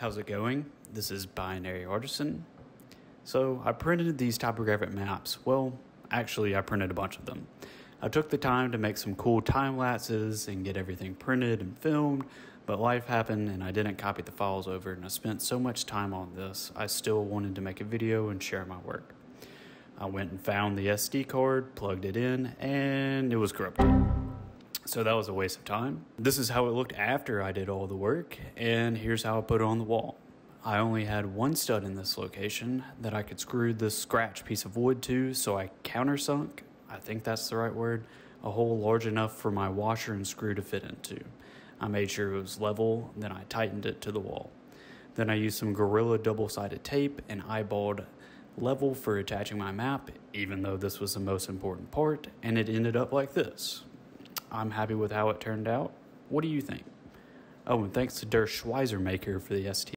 How's it going? This is Binary Artisan. So I printed these topographic maps. Well, actually I printed a bunch of them. I took the time to make some cool time lapses and get everything printed and filmed, but life happened and I didn't copy the files over, and I spent so much time on this, I still wanted to make a video and share my work. I went and found the SD card, plugged it in, and it was corrupted. So that was a waste of time. This is how it looked after I did all the work, and here's how I put it on the wall. I only had one stud in this location that I could screw this scratch piece of wood to, so I countersunk, I think that's the right word, a hole large enough for my washer and screw to fit into. I made sure it was level, then I tightened it to the wall. Then I used some Gorilla double-sided tape and eyeballed level for attaching my map, even though this was the most important part, and it ended up like this. I'm happy with how it turned out. What do you think? Oh, and thanks to Der Schweizermaker for the ST.